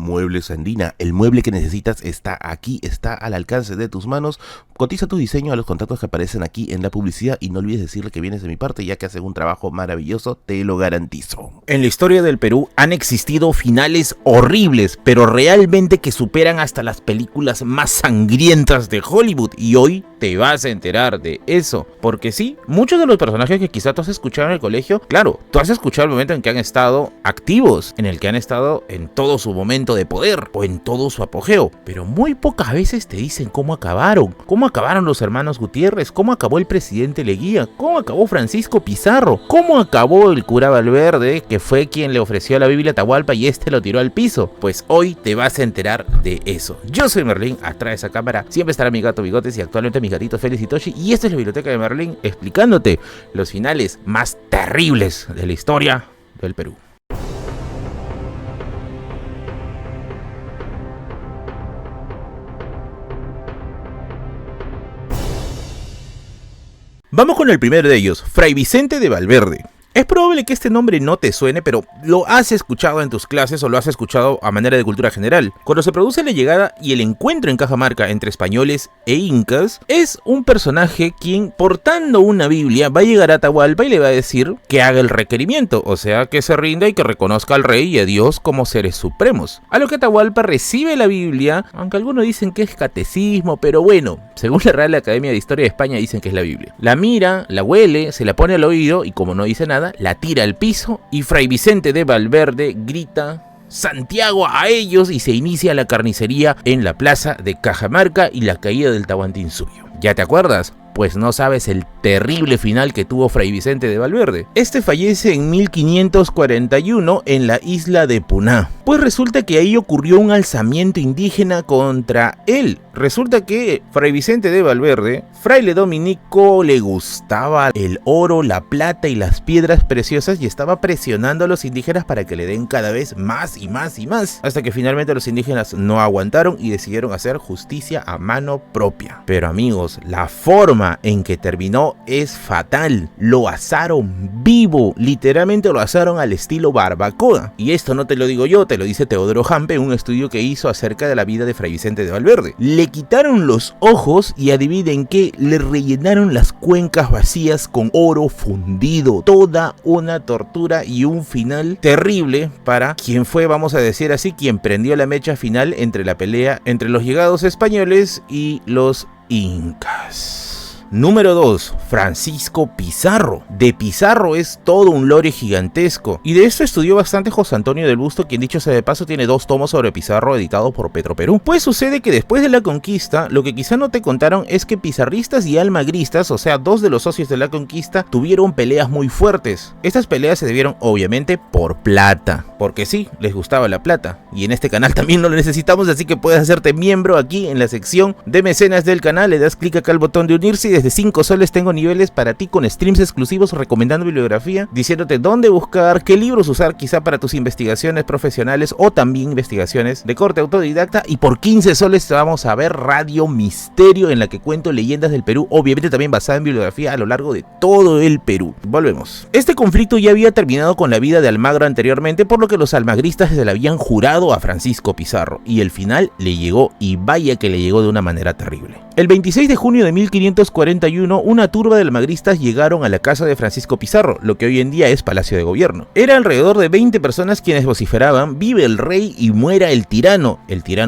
Muebles Andina, el mueble que necesitas está aquí, está al alcance de tus manos. Cotiza tu diseño a los contactos que aparecen aquí en la publicidad y no olvides decirle que vienes de mi parte, ya que hacen un trabajo maravilloso, te lo garantizo. En la historia del Perú han existido finales horribles, pero realmente que superan hasta las películas más sangrientas de Hollywood, y hoy te vas a enterar de eso, porque sí, muchos de los personajes que quizá tú has escuchado en el colegio, claro, tú has escuchado el momento en que han estado activos, en el que han estado en todo su momento de poder o en todo su apogeo, pero muy pocas veces te dicen cómo acabaron los hermanos Gutiérrez, cómo acabó el presidente Leguía, cómo acabó Francisco Pizarro, cómo acabó el cura Valverde, que fue quien le ofreció la Biblia a Atahualpa y este lo tiró al piso. Pues hoy te vas a enterar de eso. Yo soy Merlín, atrás de esa cámara siempre estará mi gato Bigotes y actualmente mis gatitos Félix y Toshi, y esta es la biblioteca de Merlín explicándote los finales más terribles de la historia del Perú. Vamos con el primero de ellos, Fray Vicente de Valverde. Es probable que este nombre no te suene, pero lo has escuchado en tus clases o lo has escuchado a manera de cultura general. Cuando se produce la llegada y el encuentro en Cajamarca entre españoles e incas, es un personaje quien, portando una Biblia, va a llegar a Atahualpa y le va a decir que haga el requerimiento, o sea, que se rinda y que reconozca al rey y a Dios como seres supremos. A lo que Atahualpa recibe la Biblia, aunque algunos dicen que es catecismo, pero bueno, según la Real Academia de Historia de España dicen que es la Biblia. La mira, la huele, se la pone al oído y como no dice nada, la tira al piso y Fray Vicente de Valverde grita Santiago a ellos y se inicia la carnicería en la plaza de Cajamarca y la caída del Tahuantinsuyo. ¿Ya te acuerdas? Pues no sabes el terrible final que tuvo Fray Vicente de Valverde. Este fallece en 1541 en la isla de Puná. Pues resulta que ahí ocurrió un alzamiento indígena contra él. Resulta que Fray Vicente de Valverde, fraile dominico, le gustaba el oro, la plata y las piedras preciosas y estaba presionando a los indígenas para que le den cada vez más y más y más. Hasta que finalmente los indígenas no aguantaron y decidieron hacer justicia a mano propia. Pero amigos, la forma en que terminó es fatal. Lo asaron vivo, literalmente lo asaron al estilo barbacoa. Y esto no te lo digo yo, te lo dice Teodoro Hampe en un estudio que hizo acerca de la vida de Fray Vicente de Valverde. Le quitaron los ojos y adivinen qué, le rellenaron las cuencas vacías con oro fundido. Toda una tortura y un final terrible para quien fue, vamos a decir así, quien prendió la mecha final entre la pelea entre los llegados españoles y los incas. Número 2. Francisco Pizarro. De Pizarro es todo un lore gigantesco. Y de esto estudió bastante José Antonio del Busto, quien dicho sea de paso tiene 2 tomos sobre Pizarro editados por Petroperú. Pues sucede que después de la conquista, lo que quizá no te contaron es que pizarristas y almagristas, o sea 2 de los socios de la conquista, tuvieron peleas muy fuertes. Estas peleas se debieron obviamente por plata. Porque sí, les gustaba la plata. Y en este canal también lo necesitamos, así que puedes hacerte miembro aquí en la sección de mecenas del canal. Le das clic acá al botón de unirse y desde 5 soles tengo niveles para ti con streams exclusivos recomendando bibliografía, diciéndote dónde buscar, qué libros usar quizá para tus investigaciones profesionales o también investigaciones de corte autodidacta, y por 15 soles te vamos a ver Radio Misterio, en la que cuento leyendas del Perú, obviamente también basada en bibliografía a lo largo de todo el Perú. Volvemos. Este conflicto ya había terminado con la vida de Almagro anteriormente, por lo que los almagristas se le habían jurado a Francisco Pizarro, y el final le llegó, y vaya que le llegó de una manera terrible. El 26 de junio de 1541, una turba de almagristas llegaron a la casa de Francisco Pizarro, lo que hoy en día es Palacio de Gobierno. Era alrededor de 20 personas quienes vociferaban: vive el rey y muera el tirano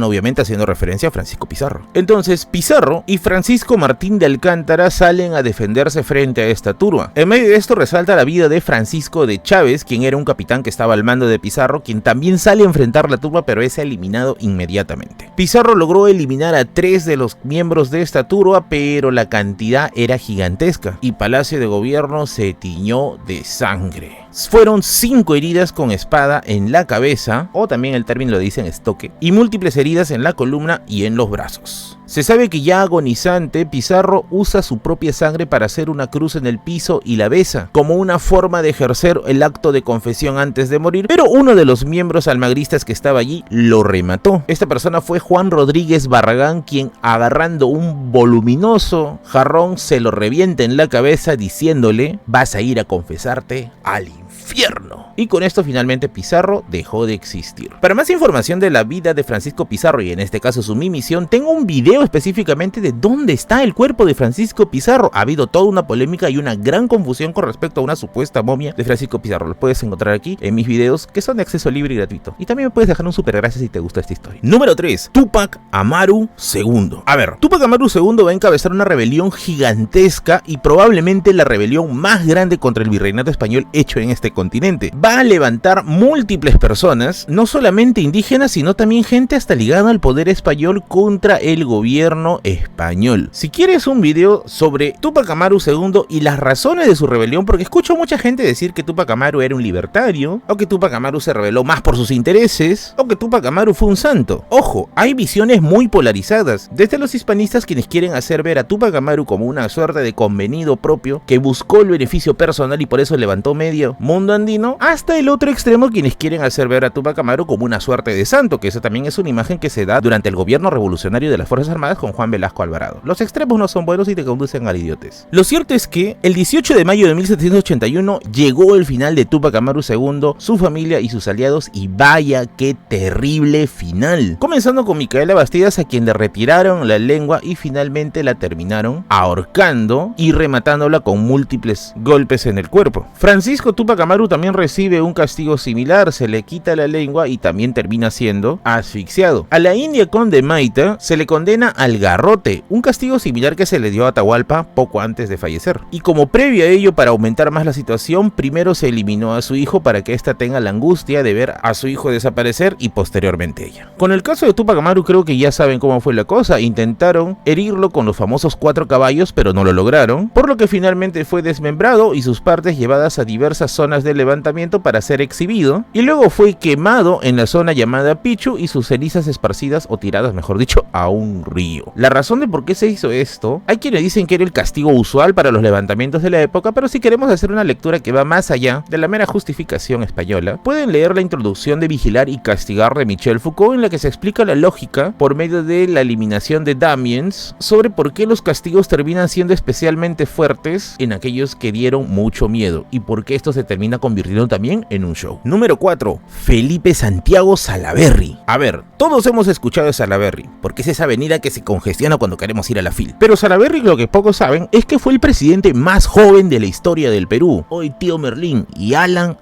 obviamente haciendo referencia a Francisco Pizarro. Entonces Pizarro y Francisco Martín de Alcántara salen a defenderse frente a esta turba. En medio de esto resalta la vida de Francisco de Chávez, quien era un capitán que estaba al mando de Pizarro, quien también sale a enfrentar la turba, pero es eliminado inmediatamente. Pizarro logró eliminar a 3 de los miembros de esta turba, pero la cantidad era gigantesca y Palacio de Gobierno se tiñó de sangre. Fueron 5 heridas con espada en la cabeza, o también el término lo dicen estoque, y múltiples heridas en la columna y en los brazos. Se sabe que ya agonizante, Pizarro usa su propia sangre para hacer una cruz en el piso y la besa, como una forma de ejercer el acto de confesión antes de morir, pero uno de los miembros almagristas que estaba allí lo remató. Esta persona fue Juan Rodríguez Barragán, quien agarrando un voluminoso jarrón se lo revienta en la cabeza diciéndole: vas a ir a confesarte al infierno. infierno. Y con esto finalmente Pizarro dejó de existir. Para más información de la vida de Francisco Pizarro y en este caso su misión, tengo un video específicamente de dónde está el cuerpo de Francisco Pizarro. Ha habido toda una polémica y una gran confusión con respecto a una supuesta momia de Francisco Pizarro. Lo puedes encontrar aquí en mis videos que son de acceso libre y gratuito. Y también me puedes dejar un super gracias si te gusta esta historia. Número 3. Túpac Amaru II. A ver, Túpac Amaru II va a encabezar una rebelión gigantesca y probablemente la rebelión más grande contra el virreinato español hecho en este continente. Va a levantar múltiples personas, no solamente indígenas, sino también gente hasta ligada al poder español contra el gobierno español. Si quieres un video sobre Túpac Amaru II y las razones de su rebelión, porque escucho mucha gente decir que Túpac Amaru era un libertario, o que Túpac Amaru se rebeló más por sus intereses, o que Túpac Amaru fue un santo. Ojo, hay visiones muy polarizadas, desde los hispanistas quienes quieren hacer ver a Túpac Amaru como una suerte de convenido propio que buscó el beneficio personal y por eso levantó medio mundo andino, hasta el otro extremo quienes quieren hacer ver a Túpac Amaru como una suerte de santo, que esa también es una imagen que se da durante el gobierno revolucionario de las Fuerzas Armadas con Juan Velasco Alvarado. Los extremos no son buenos y te conducen al idiotes. Lo cierto es que el 18 de mayo de 1781 llegó el final de Túpac Amaru II, su familia y sus aliados, y vaya qué terrible final. Comenzando con Micaela Bastidas, a quien le retiraron la lengua y finalmente la terminaron ahorcando y rematándola con múltiples golpes en el cuerpo. Francisco Túpac Amaru también recibe un castigo similar, se le quita la lengua y también termina siendo asfixiado. A la India Conde Maita se le condena al garrote, un castigo similar que se le dio a Atahualpa poco antes de fallecer. Y como previo a ello, para aumentar más la situación, primero se eliminó a su hijo para que ésta tenga la angustia de ver a su hijo desaparecer y posteriormente ella. Con el caso de Túpac Amaru creo que ya saben cómo fue la cosa. Intentaron herirlo con los famosos 4 caballos, pero no lo lograron, por lo que finalmente fue desmembrado y sus partes llevadas a diversas zonas de levantamiento para ser exhibido, y luego fue quemado en la zona llamada Pichu y sus cenizas esparcidas o tiradas, mejor dicho, a un río. La razón de por qué se hizo esto, hay quienes dicen que era el castigo usual para los levantamientos de la época, pero si queremos hacer una lectura que va más allá de la mera justificación española, pueden leer la introducción de Vigilar y Castigar de Michel Foucault, en la que se explica la lógica por medio de la eliminación de Damiens sobre por qué los castigos terminan siendo especialmente fuertes en aquellos que dieron mucho miedo y por qué esto se termina convirtiendo también en un show. Número 4. Felipe Santiago Salaverry. A ver, todos hemos escuchado de Salaverry, porque es esa avenida que se congestiona cuando queremos ir a la FIL. Pero Salaverry, lo que pocos saben, es que fue el presidente más joven de la historia del Perú. Hoy tío Merlín y Alan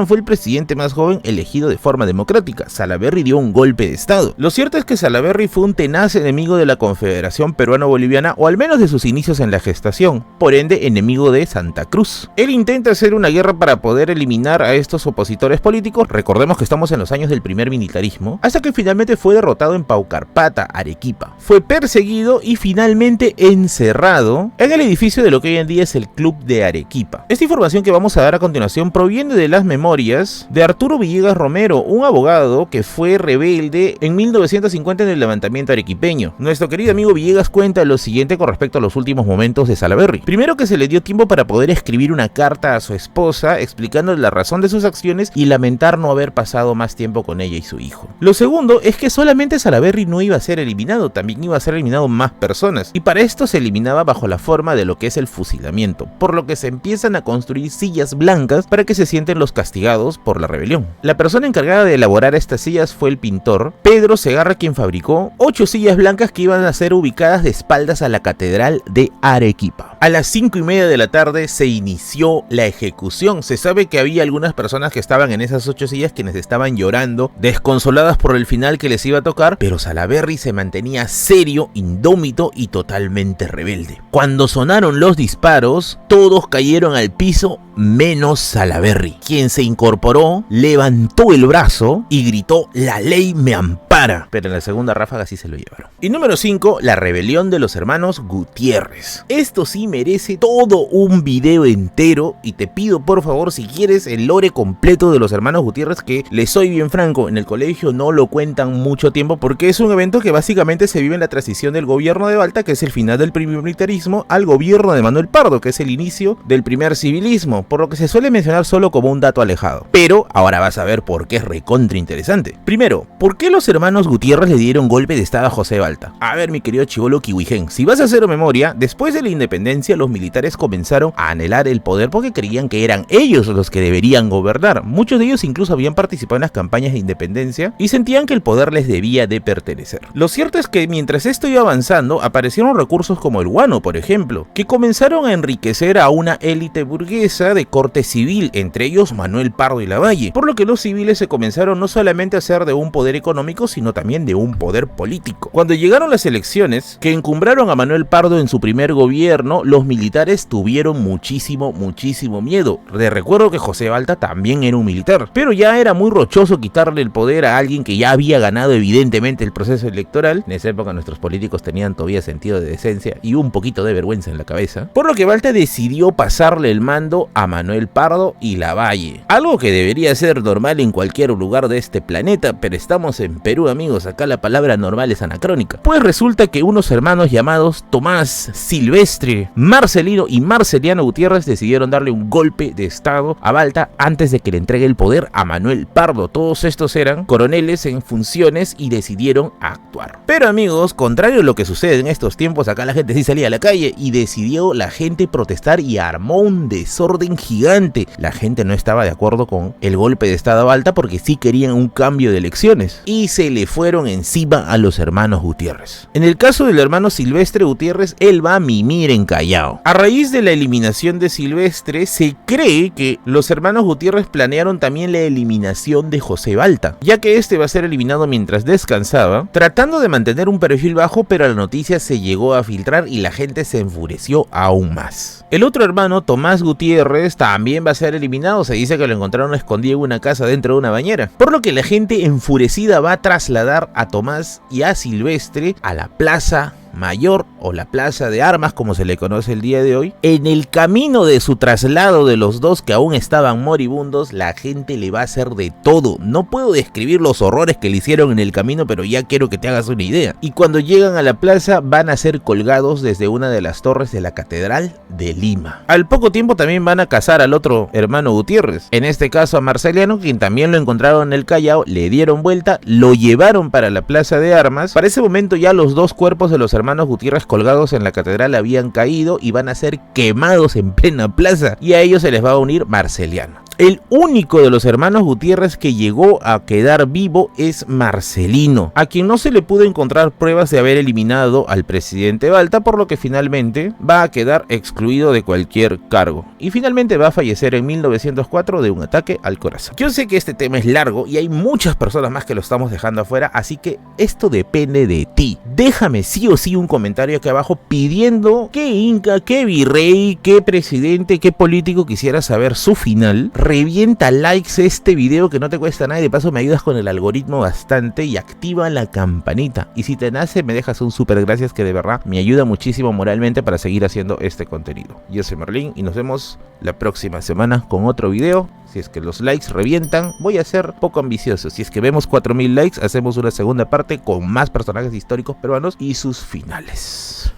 fue el presidente más joven elegido de forma democrática. Salaverry dio un golpe de estado. Lo cierto es que Salaverry fue un tenaz enemigo de la Confederación Peruano-Boliviana, o al menos de sus inicios en la gestación, por ende enemigo de Santa Cruz. Él intenta hacer una guerra para poder eliminar a estos opositores políticos, recordemos que estamos en los años del primer militarismo, hasta que finalmente fue derrotado en Paucarpata, Arequipa. Fue perseguido y finalmente encerrado en el edificio de lo que hoy en día es el Club de Arequipa. Esta información que vamos a dar a continuación proviene de las memorias de Arturo Villegas Romero, un abogado que fue rebelde en 1950 en el levantamiento arequipeño. Nuestro querido amigo Villegas cuenta lo siguiente con respecto a los últimos momentos de Salaverry. Primero, que se le dio tiempo para poder escribir una carta a su esposa explicando la razón de sus acciones y lamentar no haber pasado más tiempo con ella y su hijo. Lo segundo es que solamente Salaverry no iba a ser eliminado, también iba a ser eliminado más personas, y para esto se eliminaba bajo la forma de lo que es el fusilamiento, por lo que se empiezan a construir sillas blancas para que se sienten los castigados por la rebelión. La persona encargada de elaborar estas sillas fue el pintor Pedro Segarra, quien fabricó 8 sillas blancas que iban a ser ubicadas de espaldas a la Catedral de Arequipa. A las 5:30 de la tarde se inició la ejecución. Se sabe que había algunas personas que estaban en esas 8 sillas quienes estaban llorando, desconsoladas por el final que les iba a tocar, pero Salaverry se mantenía serio, indómito y totalmente rebelde. Cuando sonaron los disparos, todos cayeron al piso menos Salaverry, quien se incorporó, levantó el brazo y gritó: "La ley me ampara", pero en la segunda ráfaga sí se lo llevaron. Y número 5, la rebelión de los hermanos Gutiérrez. Esto sí merece todo un video entero, y te pido por favor, si quieres el lore completo de los hermanos Gutiérrez, que les soy bien franco, en el colegio no lo cuentan mucho tiempo porque es un evento que básicamente se vive en la transición del gobierno de Balta, que es el final del primer militarismo, al gobierno de Manuel Pardo, que es el inicio del primer civilismo, por lo que se suele mencionar solo como un dato dato alejado. Pero ahora vas a ver por qué es recontra interesante. Primero, ¿por qué los hermanos Gutiérrez le dieron golpe de estado a José Balta? A ver, mi querido chibolo Kiwigen, si vas a hacer memoria, después de la independencia los militares comenzaron a anhelar el poder porque creían que eran ellos los que deberían gobernar. Muchos de ellos incluso habían participado en las campañas de independencia y sentían que el poder les debía de pertenecer. Lo cierto es que mientras esto iba avanzando, aparecieron recursos como el guano, por ejemplo, que comenzaron a enriquecer a una élite burguesa de corte civil, entre ellos Manuel Pardo y Lavalle, por lo que los civiles se comenzaron no solamente a hacer de un poder económico, sino también de un poder político. Cuando llegaron las elecciones que encumbraron a Manuel Pardo en su primer gobierno, los militares tuvieron muchísimo miedo. Les recuerdo que José Balta también era un militar, pero ya era muy rochoso quitarle el poder a alguien que ya había ganado evidentemente el proceso electoral. En esa época nuestros políticos tenían todavía sentido de decencia y un poquito de vergüenza en la cabeza, por lo que Balta decidió pasarle el mando a Manuel Pardo y Lavalle, algo que debería ser normal en cualquier lugar de este planeta, pero estamos en Perú, amigos, acá la palabra normal es anacrónica. Pues resulta que unos hermanos llamados Tomás, Silvestre, Marcelino y Marceliano Gutiérrez decidieron darle un golpe de estado a Balta antes de que le entregue el poder a Manuel Pardo. Todos estos eran coroneles en funciones y decidieron actuar. Pero amigos, contrario a lo que sucede en estos tiempos, acá la gente sí salía a la calle y decidió la gente protestar y armó un desorden gigante. La gente no estaba de acuerdo con el golpe de estado a Balta porque sí querían un cambio de elecciones y se le fueron encima a los hermanos Gutiérrez. En el caso del hermano Silvestre Gutiérrez, él va a mimir en Callao. A raíz de la eliminación de Silvestre, se cree que los hermanos Gutiérrez planearon también la eliminación de José Balta, ya que este va a ser eliminado mientras descansaba, tratando de mantener un perfil bajo, pero la noticia se llegó a filtrar y la gente se enfureció aún más. El otro hermano, Tomás Gutiérrez, también va a ser eliminado. Se dice que lo encontraron escondido en una casa dentro de una bañera, por lo que la gente enfurecida va a trasladar a Tomás y a Silvestre a la Plaza Mayor o la Plaza de Armas, como se le conoce el día de hoy. En el camino de su traslado de los dos que aún estaban moribundos, la gente le va a hacer de todo. No puedo describir los horrores que le hicieron en el camino, pero ya quiero que te hagas una idea. Y cuando llegan a la plaza van a ser colgados desde una de las torres de la Catedral de Lima. Al poco tiempo también van a cazar al otro hermano Gutiérrez, en este caso a Marceliano, quien también lo encontraron en el Callao, le dieron vuelta, lo llevaron para la Plaza de Armas. Para ese momento ya los dos cuerpos de los hermanos Gutiérrez colgados en la catedral habían caído y van a ser quemados en plena plaza, y a ellos se les va a unir Marceliano. El único de los hermanos Gutiérrez que llegó a quedar vivo es Marcelino, a quien no se le pudo encontrar pruebas de haber eliminado al presidente Balta, por lo que finalmente va a quedar excluido de cualquier cargo y finalmente va a fallecer en 1904 de un ataque al corazón. Yo sé que este tema es largo y hay muchas personas más que lo estamos dejando afuera, así que esto depende de ti. Déjame sí o sí un comentario aquí abajo pidiendo qué inca, qué virrey, qué presidente, qué político quisiera saber su final. Revienta likes este video que no te cuesta nada y de paso me ayudas con el algoritmo bastante, y activa la campanita. Y si te nace me dejas un super gracias que de verdad me ayuda muchísimo moralmente para seguir haciendo este contenido. Yo soy Merlin y nos vemos la próxima semana con otro video. Si es que los likes revientan, voy a ser poco ambicioso. Si es que vemos 4000 likes, hacemos una segunda parte con más personajes históricos peruanos y sus finales.